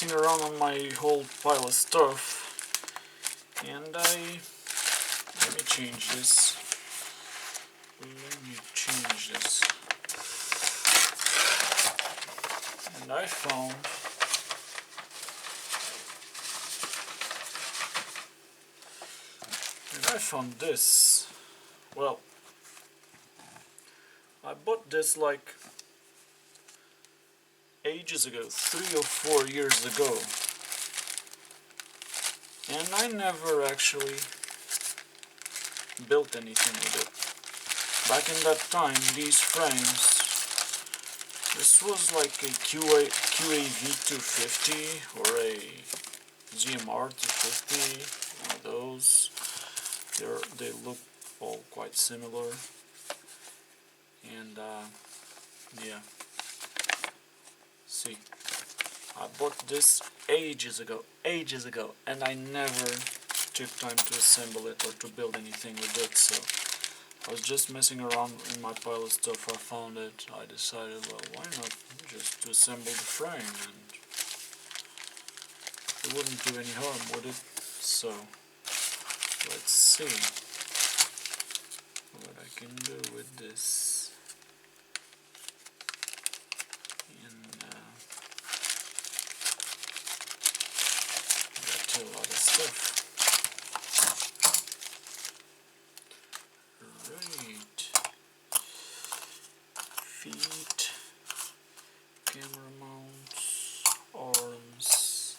messing around on my whole pile of stuff, and let me change this. And I found this. Well, I bought this like ages ago, 3 or 4 years ago, and I never actually built anything with it. Back in that time, these frames, this was like a QAV250 or a GMR 250, one of those. They look all quite similar, and yeah. See, I bought this ages ago, and I never took time to assemble it or to build anything with it, so I was just messing around in my pile of stuff. I found it. I decided, well, why not just to assemble the frame, and it wouldn't do any harm, would it? So, let's see what I can do with this. A lot of stuff. Right. Feet, camera mounts, arms,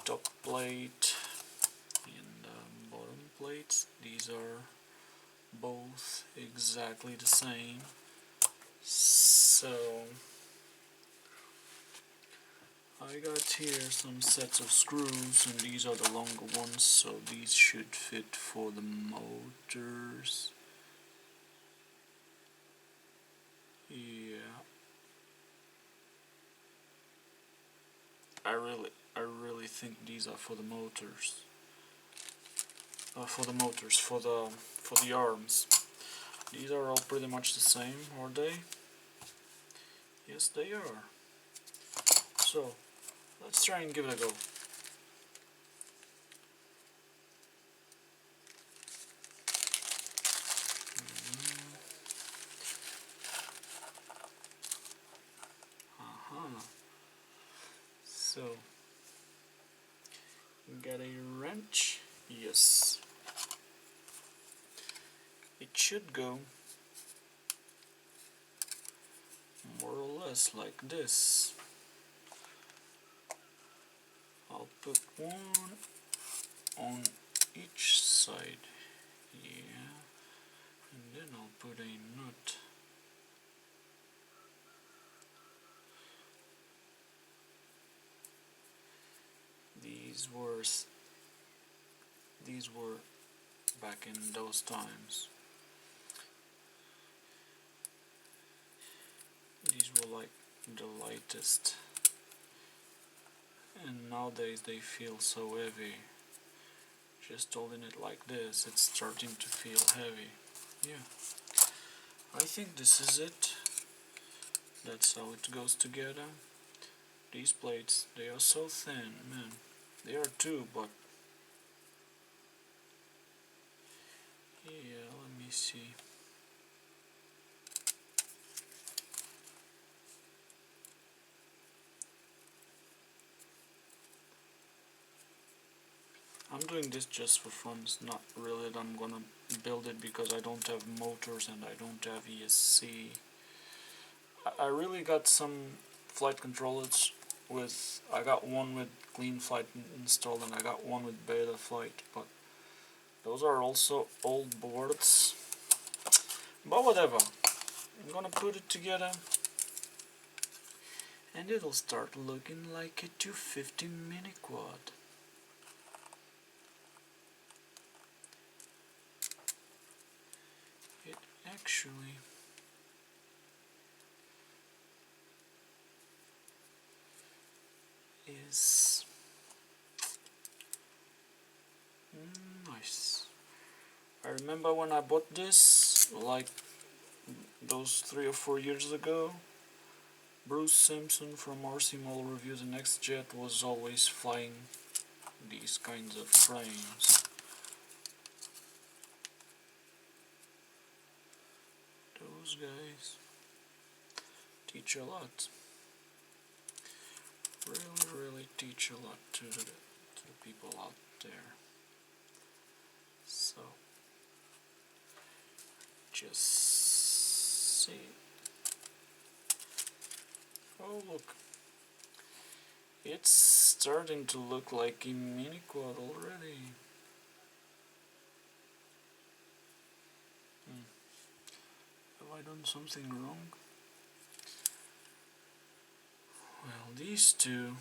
top plate, and bottom plates. These are both exactly the same. So I got here some sets of screws, and these are the longer ones, so these should fit for the motors. Yeah. I really think these are for the motors. For the arms. These are all pretty much the same, are they? Yes, they are. So, let's try and give it a go. So, got a wrench. Yes. It should go more or less like this. I'll put one on each side. Yeah. And then I'll put a nut. These were back in those times. These were like the lightest, and nowadays they feel so heavy. Just holding it like this, it's starting to feel heavy. Yeah, I think this is it. That's how it goes together. These plates, they are so thin, man. They are too, but yeah, let me see. I'm doing this just for fun. It's not really that I'm gonna build it because I don't have motors and I don't have ESC. I really got some flight controllers with, I got one with Clean Flight installed and I got one with Beta Flight, but those are also old boards. But whatever, I'm gonna put it together and it'll start looking like a 250 mini quad. It actually is nice. I remember when I bought this, like those 3 or 4 years ago, Bruce Simpson from RC Model Reviews and XJet was always flying these kinds of frames. Those guys teach a lot. Really teach a lot to the people out there. So just see. Oh look, it's starting to look like a mini quad already. Have I done something wrong? Well, these two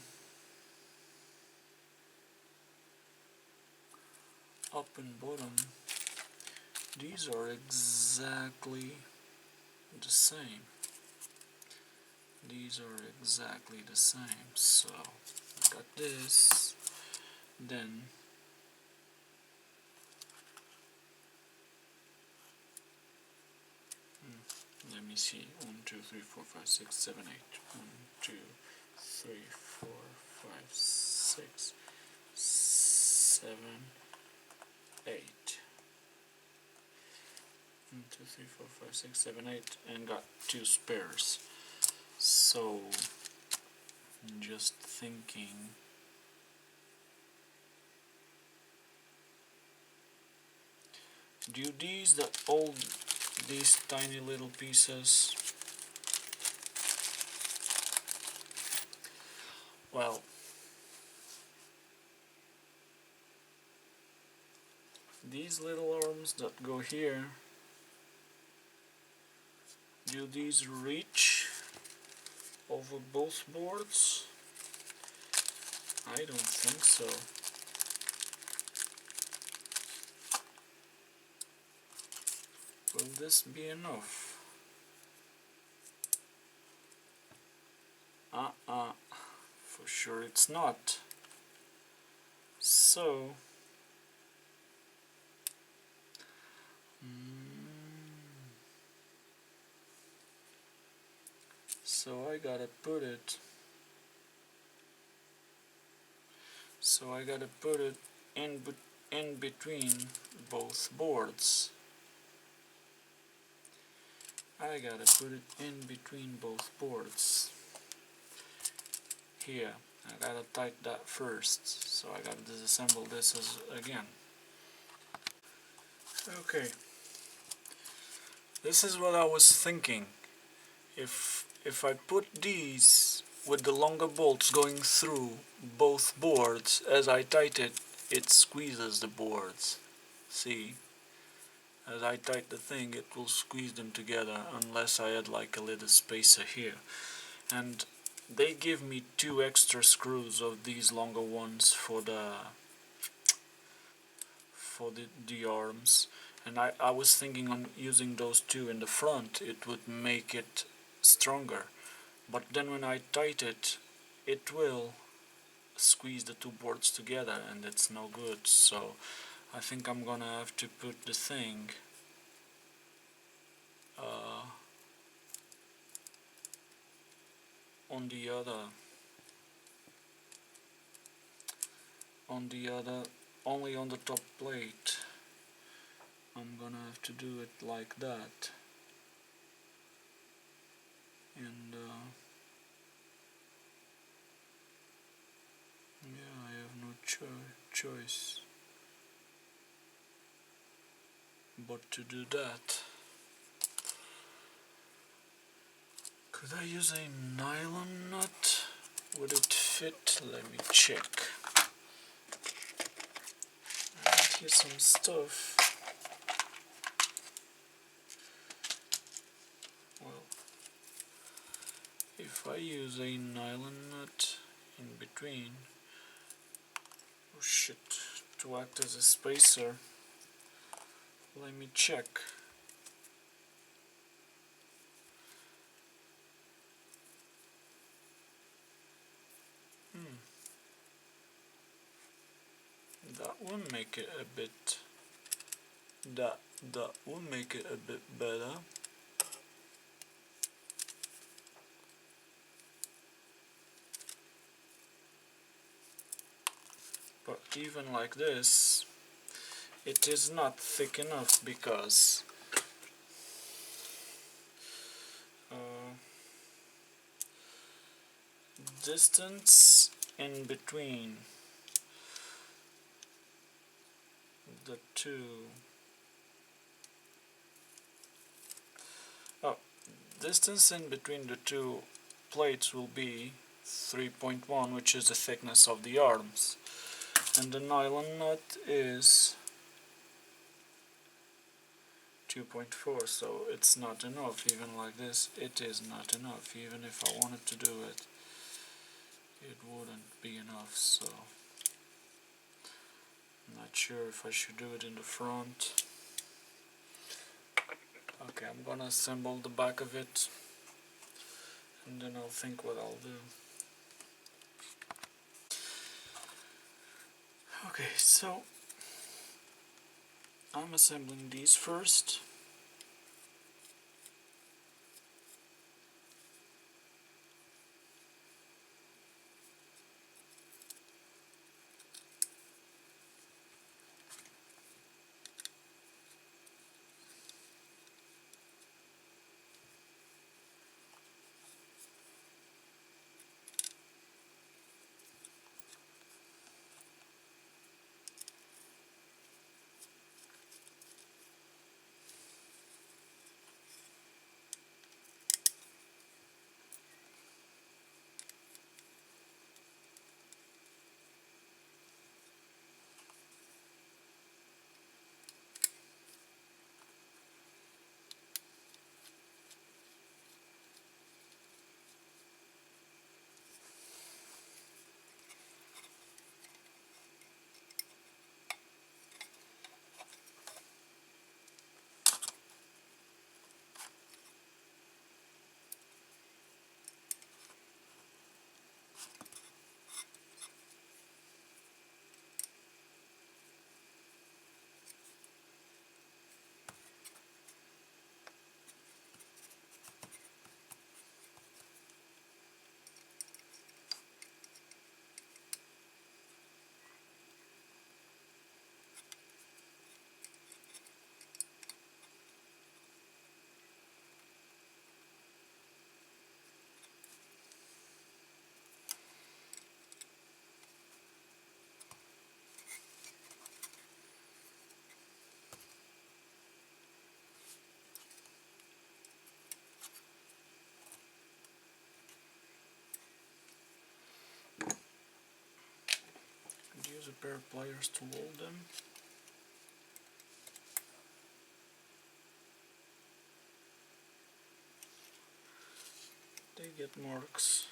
up and bottom, these are exactly the same. These are exactly the same. So I got this, then let me see. 1, 2, 3, 4, 5, 6, 7, 8. 1, 2, 3, 4, 5, 6, 7, 8. 1, 2, 3, 4, 5, 6, 7, 8, and got 2 spares. So just thinking, do all these tiny little pieces, well, these little arms that go here, do these reach over both boards? I don't think so. Will this be enough? For sure it's not. So so I gotta put it in between both boards. I gotta put it in between both boards. Here, I gotta tighten that first, so I gotta disassemble this again. Okay, this is what I was thinking. If I put these with the longer bolts going through both boards, as I tighten it squeezes the boards. See? As I tighten the thing, it will squeeze them together unless I add like a little spacer here. And they give me 2 extra screws of these longer ones for the arms, and I was thinking on using those 2 in the front. It would make it stronger, but then when I tighten it, it will squeeze the 2 boards together and it's no good. So I think I'm gonna have to put the thing on the other only on the top plate. I'm gonna have to do it like that, and yeah, I have no choice but to do that. Could I use a nylon nut? Would it fit? Let me check. I got here some stuff. Well, if I use a nylon nut in between, oh shit, to act as a spacer, let me check. That will make it a bit. That will make it a bit better. But even like this, it is not thick enough because distance in between the two distance in between the two plates will be 3.1, which is the thickness of the arms, and the nylon nut is 2.4, so it's not enough. Even like this, it is not enough. Even if I wanted to do it, it wouldn't be enough. So I'm not sure if I should do it in the front. Okay, I'm gonna assemble the back of it, and then I'll think what I'll do. Okay, so I'm assembling these first. Use a pair of pliers to hold them. They get marks.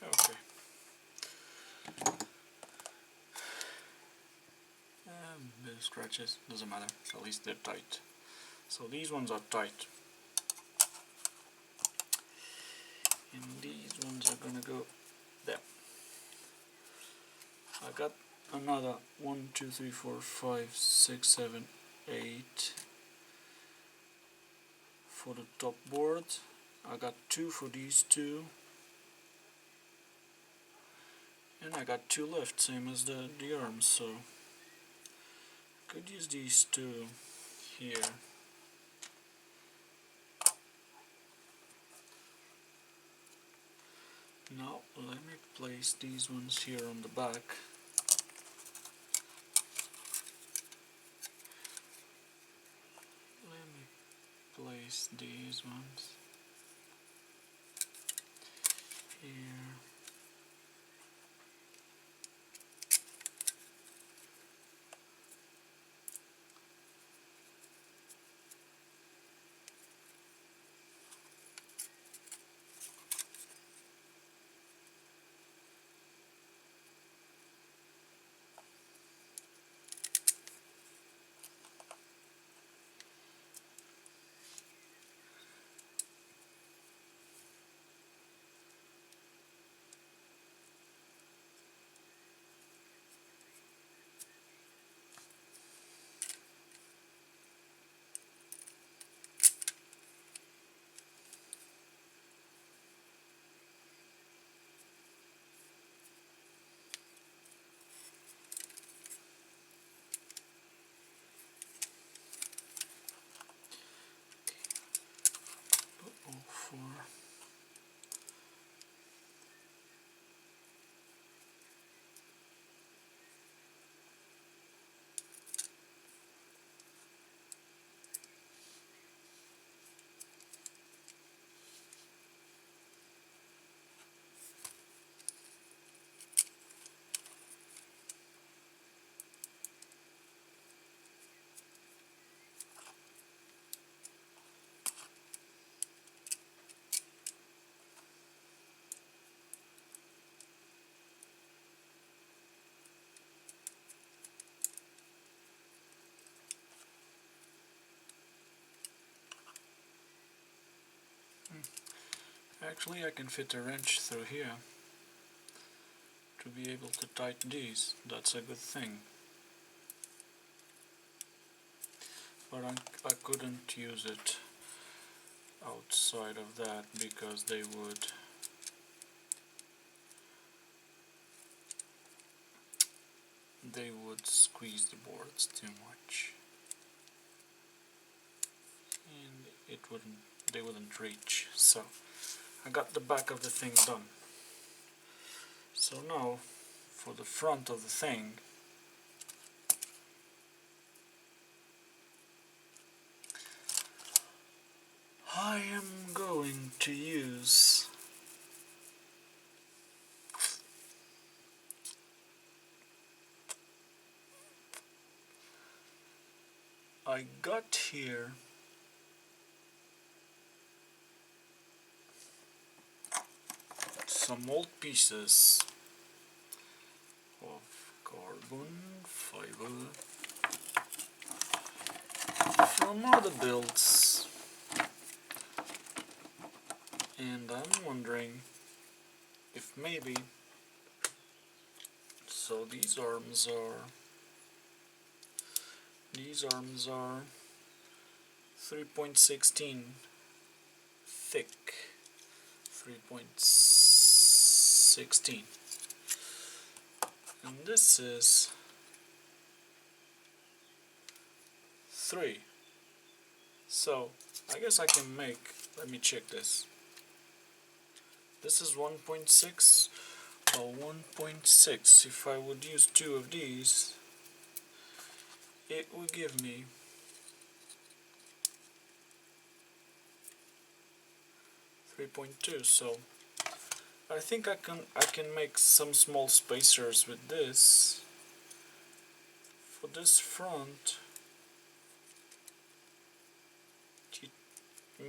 Okay. Bit of scratches, doesn't matter, at least they're tight. So these ones are tight. And these ones are gonna go there. I got another 1, 2, 3, 4, 5, 6, 7, 8 for the top board. I got 2 for these two. And I got 2 left, same as the arms, so could use these 2 here. Now let me place these ones here on the back. Let me place these ones here. Actually, I can fit a wrench through here to be able to tighten these. That's a good thing. But I couldn't use it outside of that because they would squeeze the boards too much, and they wouldn't reach. So I got the back of the thing done. So now for the front of the thing, I am going to use I got here some old pieces of carbon fiber from other builds, and I'm wondering if maybe, so these arms are 3.16 thick, 3.16, and this is 3. So I guess I can make, let me check this. This is 1.6, well 1.6, if I would use 2 of these, it would give me 3.2. So I think I can make some small spacers with this for this front to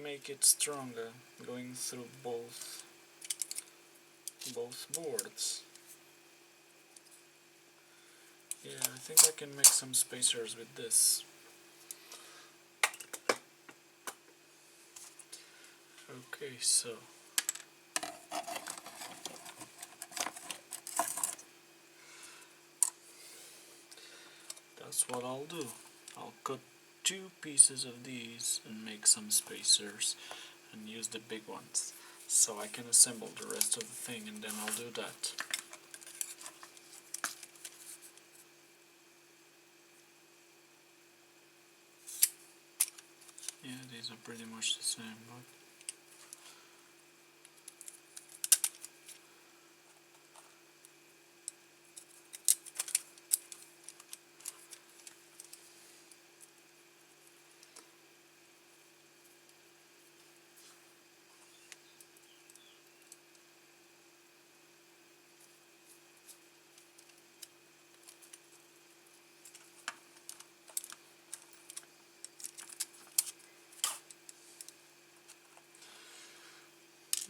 make it stronger, going through both boards. Yeah, I think I can make some spacers with this. Okay, so that's what I'll do. I'll cut 2 pieces of these and make some spacers and use the big ones, so I can assemble the rest of the thing, and then I'll do that. Yeah, these are pretty much the same, but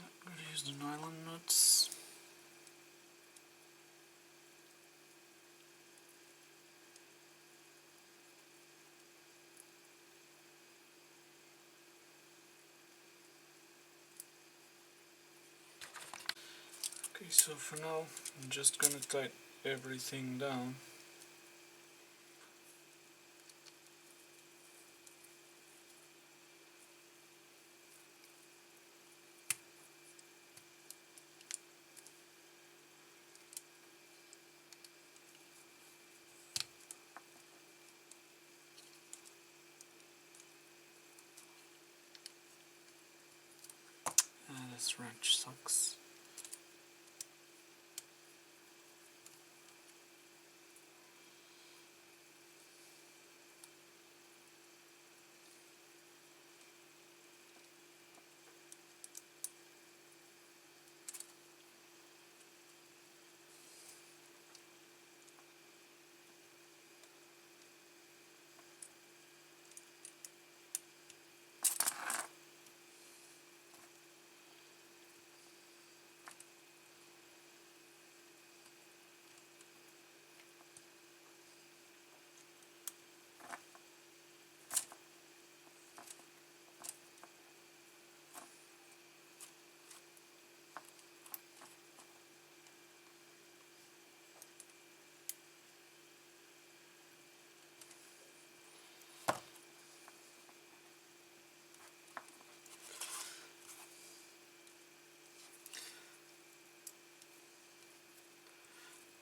I'm gonna use the nylon nuts. Okay, so for now I'm just gonna tighten everything down. This wrench sucks.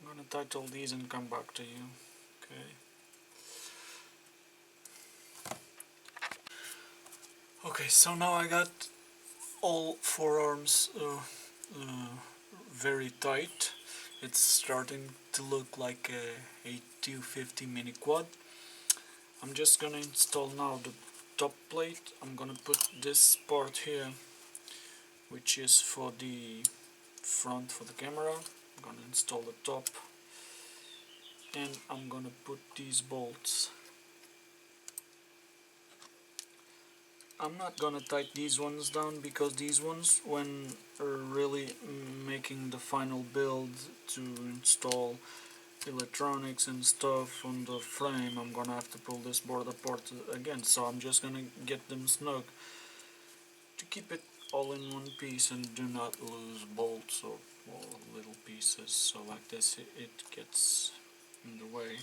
gonna title these and come back to you. Okay. Okay, so now I got all forearms very tight. It's starting to look like a 250 mini quad. I'm just gonna install now the top plate. I'm gonna put this part here, which is for the front for the camera. I'm gonna install the top, and I'm gonna put these bolts. I'm not gonna tighten these ones down because these ones, when really making the final build to install electronics and stuff on the frame, I'm gonna have to pull this board apart again, so I'm just gonna get them snug to keep it all in one piece and do not lose bolts or little pieces, so like this it gets in the way.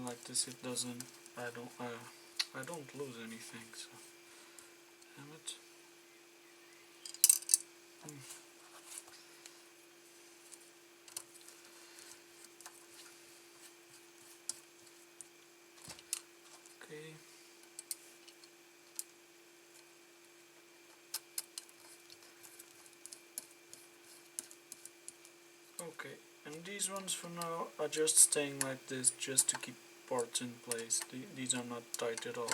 Like this it doesn't, I don't lose anything, so damn it. Okay. Okay, and these ones for now are just staying like this just to keep parts in place. These are not tight at all.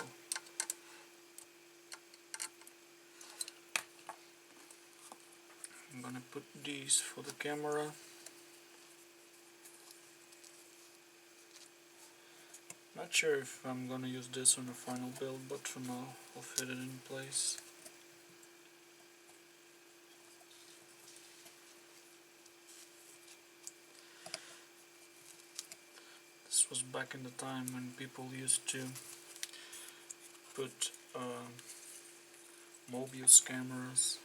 I'm gonna put these for the camera. Not sure if I'm gonna use this on the final build, but for now I'll fit it in place. This was back in the time when people used to put Mobius cameras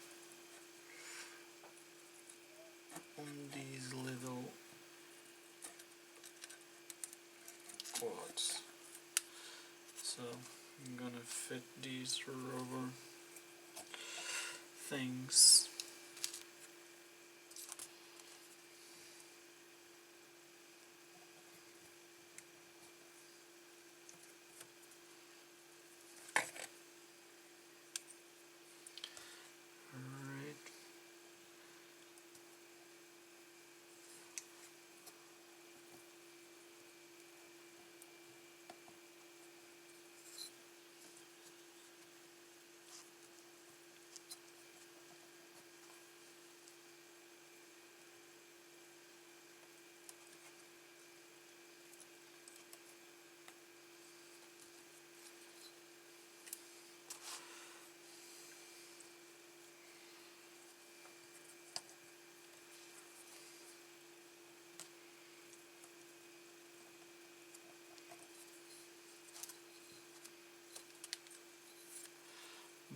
on these little quads. So I'm gonna fit these rubber things.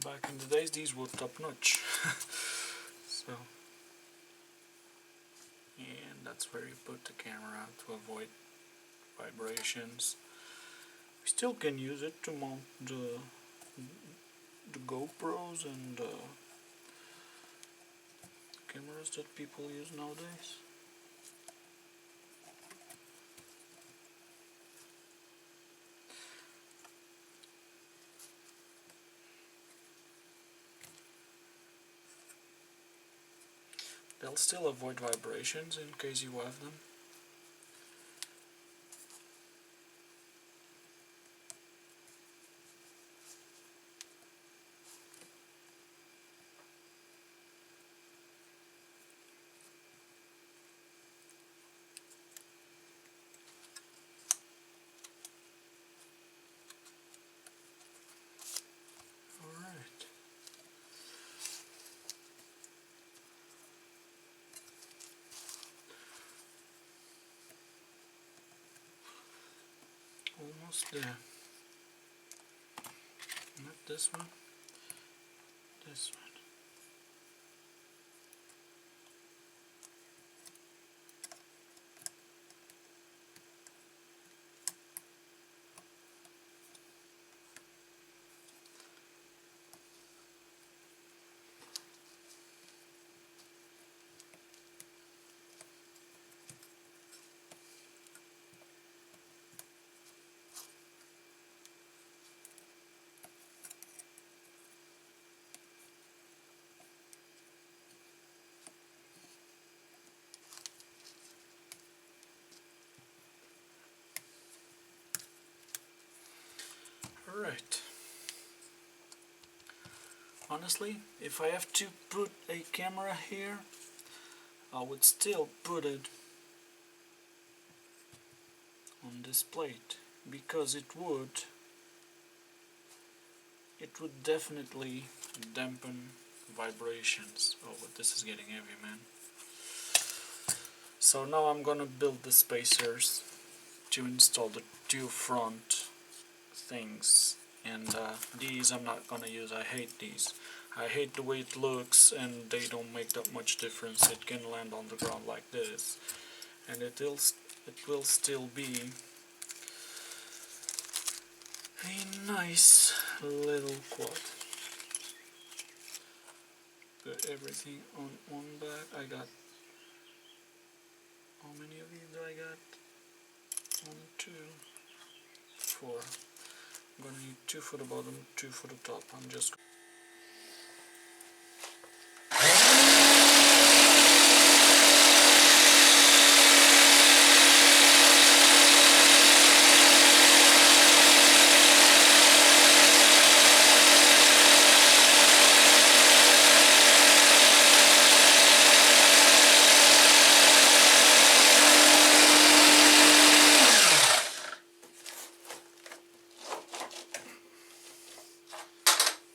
Back in the days these were top notch. So, and that's where you put the camera to avoid vibrations. We still can use it to mount the GoPros and cameras that people use nowadays. They'll still avoid vibrations in case you have them. Alright. Almost there. Not this one. This one. Alright. Honestly, if I have to put a camera here, I would still put it on this plate, because it would definitely dampen vibrations. Oh, but this is getting heavy, man. So now I'm gonna build the spacers to install the two front things, and these I'm not gonna use. I hate these. I hate the way it looks, and they don't make that much difference. It can land on the ground like this, and it will still be a nice little quad. Put everything on one back. I got, how many of these do I got? 1, 2, 4. I'm gonna need 2 for the bottom, 2 for the top. I'm just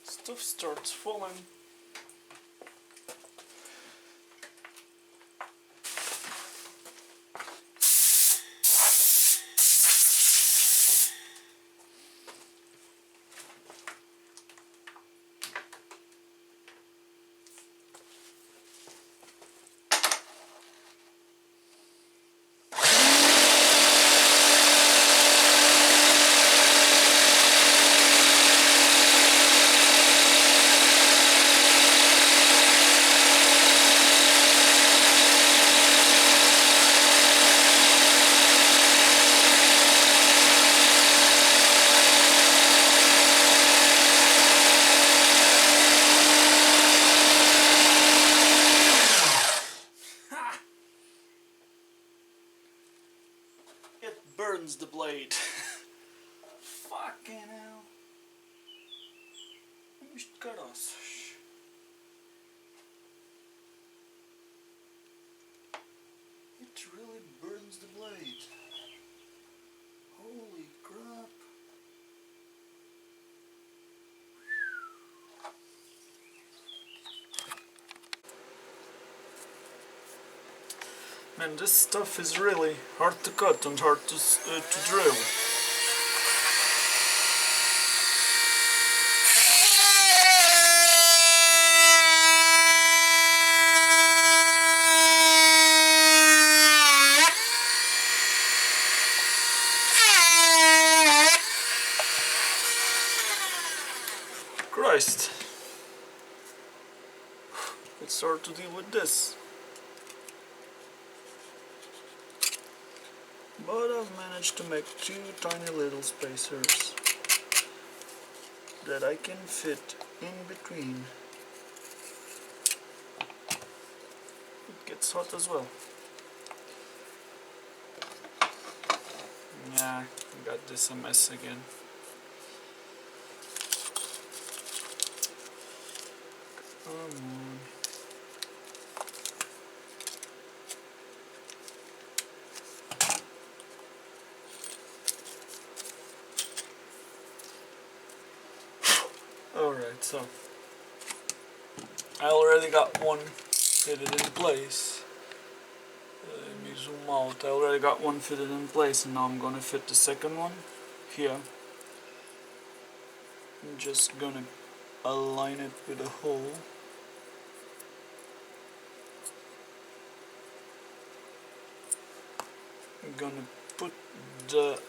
stuff starts falling. It burns the blade. Fucking hell. Isto caraças. It really burns the blade. Holy crap. Man, this stuff is really hard to cut and hard to drill. Christ. It's hard to deal with this. But I've managed to make 2 tiny little spacers that I can fit in between. It gets hot as well. Yeah, I got this a mess again. Come on. Alright, so I already got one fitted in place. Let me zoom out. I already got one fitted in place, and now I'm gonna fit the second one here. I'm just gonna align it with a hole. I'm gonna put the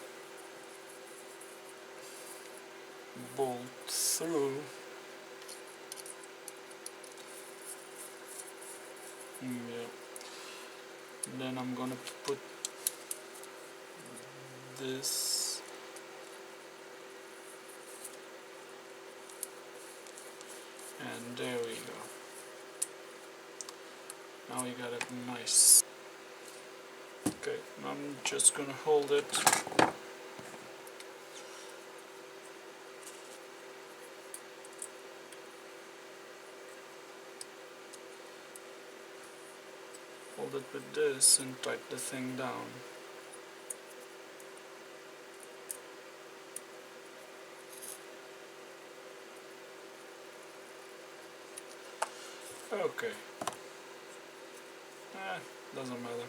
bolt through. Yeah. Then I'm gonna put this and there we go. Now we got it nice. Okay, I'm just gonna hold it hold it with this and tighten the thing down. Okay. Doesn't matter.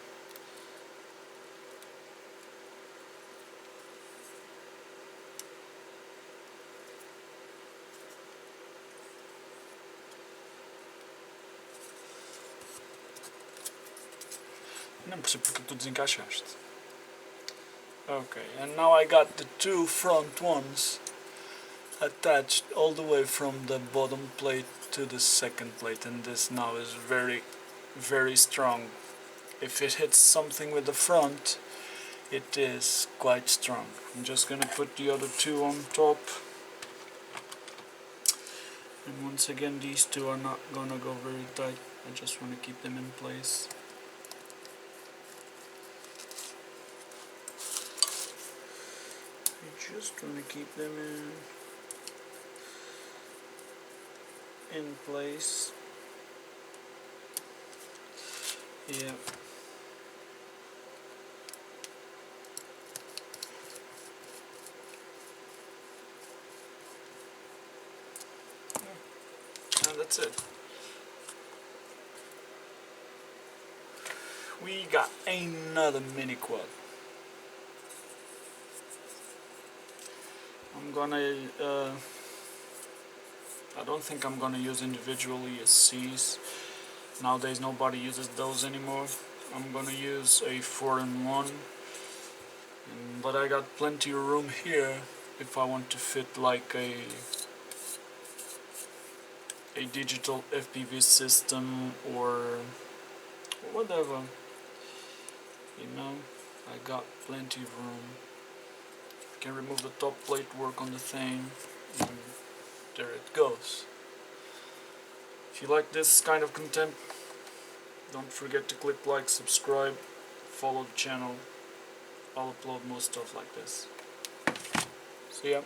Não percebo porque tu desencaixaste. Okay, and now I got the two front ones attached all the way from the bottom plate to the second plate, and this now is very, very strong. If it hits something with the front, it is quite strong. I'm just gonna put the other two on top. And once again, these two are not gonna go very tight. I just want to keep them in place. I just want to keep them in place. Yeah. And that's it. We got another mini quad. I'm gonna I don't think I'm gonna use individual ESCs. Nowadays nobody uses those anymore. I'm gonna use a 4-in-1, but I got plenty of room here if I want to fit like a digital FPV system or whatever. You know, I got plenty of room. Can remove the top plate, work on the thing, and there it goes. If you like this kind of content, don't forget to click like, subscribe, follow the channel. I'll upload more stuff like this. See ya.